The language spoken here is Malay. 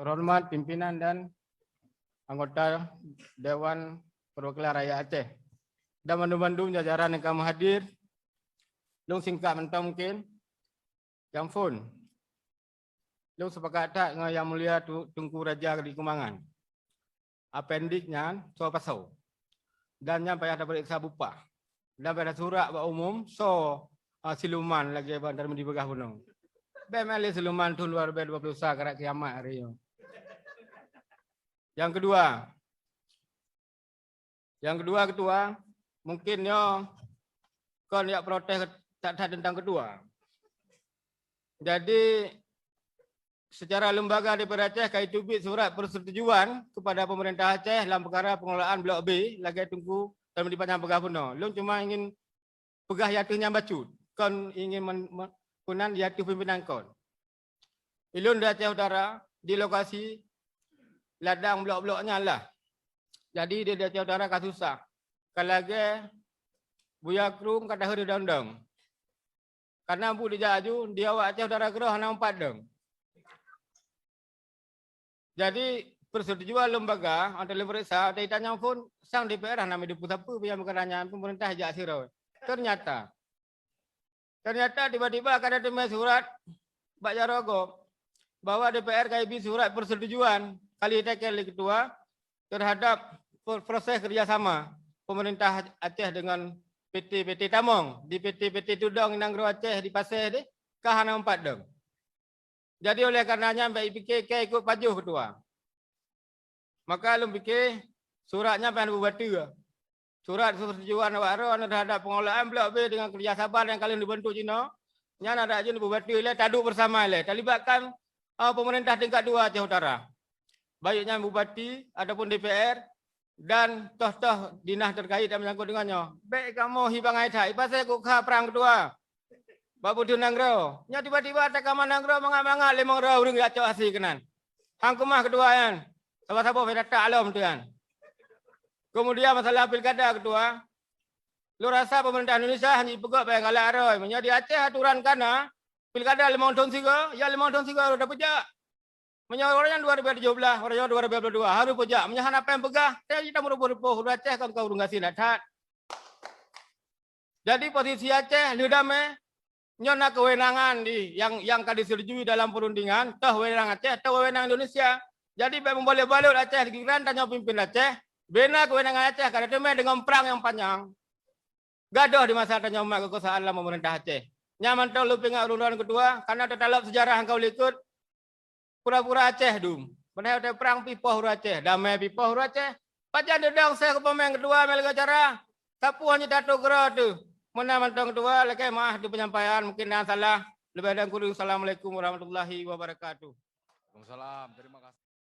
Terhormat pimpinan dan anggota Dewan Perwakilan Rakyat Aceh dan mandu-mandu jajaran yang kamu hadir. Long singkat mentah mungkin. Yang phone. Long sepakat tak dengan Yang Mulia Tunku Raja di Kumangan. Appendiknya soal pasau. Dan yang payah dapat iksa bupa. Dan pada surat buat umum so siluman lagi dari di Begah Gunung. BML siluman tu luar biasa 20 sah kerak kiamat hari ini. Yang kedua ketua, mungkin yo kon ya protes tak tentang kedua. Jadi secara lembaga DPR Aceh kami tubik surat persetujuan kepada pemerintah Aceh dalam perkara pengelolaan Blok B lagi tunggu dan di Panjang Pegah Puno. Long cuma ingin pegah yatuhnya bacut. Kon ingin kunan yatuh pimpinan kon. Ilun di Aceh Utara di lokasi ladang blok-bloknya lah. Jadi dia Aceh Utara kan susah. Kalau lagi Buya Krum kata hari dong. Karena bu dijaju dia awak Aceh Utara keroh hanya 4 dong. Jadi persetujuan lembaga atau lembaga ada tanya pun sang DPR nama di pusat apa yang berkenanya pemerintah jak sirau. Ternyata tiba-tiba akan ada surat Pak Jarogo bahwa DPR KIB surat persetujuan kali ini ketua terhadap proses kerjasama pemerintah Aceh dengan PT Tamong di PT Tudong Inangro Aceh di Pasir di kahana 4 dong. Jadi oleh karenanya Mbak IPK ikut pajuh ketua. Maka lu fikir suratnya pengen buat surat persetujuan awak terhadap pengelolaan Blok B dengan kerjasama yang kalian dibentuk Cina. Yang ada aja buat le taduk bersama le. Terlibatkan pemerintah tingkat 2 Aceh Utara. Baiknya bupati ataupun DPR dan toh-toh dinas terkait yang menyangkut dengannya. Baik kamu hibang aitai pasal kukha perang kedua. Babu tu nanggro. Nya tiba-tiba tak kaman nanggro mangak-mangak 5 orang gak cok asih kenan. Hang kumah kedua kan. Sama-sama data alam tu kan. Kemudian masalah pilkada kedua. Lu rasa pemerintah Indonesia hanya pegak bayang galak aroy. Menjadi Aceh aturan kana pilkada 5 tahun siga, ya 5 tahun siga udah pejak. Menjadi orangnya 2017, orangnya 2022 harus pejak. Menyahan apa yang pegah? Saya kita merupakan udah Aceh kan kau udah ngasih latat. Jadi posisi Aceh ludame nyona kewenangan di yang kan disetujui dalam perundingan tah wewenang Aceh tah wewenang Indonesia. Jadi boleh-boleh Aceh dikiran tanya pimpin Aceh bena kewenangan Aceh karena temen dengan perang yang panjang. Gaduh di masa tanya umat kekuasaan dalam pemerintah Aceh. Nyaman tahu lu pengak urutan kedua karena tertalap sejarah engkau ikut pura-pura Aceh dum. Padahal ada perang pipoh huru Aceh, damai pipoh huru Aceh. Pajan dedang saya ke pemain kedua melga cara. Tapu hanya dato gera tu. Mana mantong kedua lagi mah di penyampaian mungkin yang salah. Lebih dari kurang. Assalamualaikum warahmatullahi wabarakatuh. Waalaikumsalam. Terima kasih.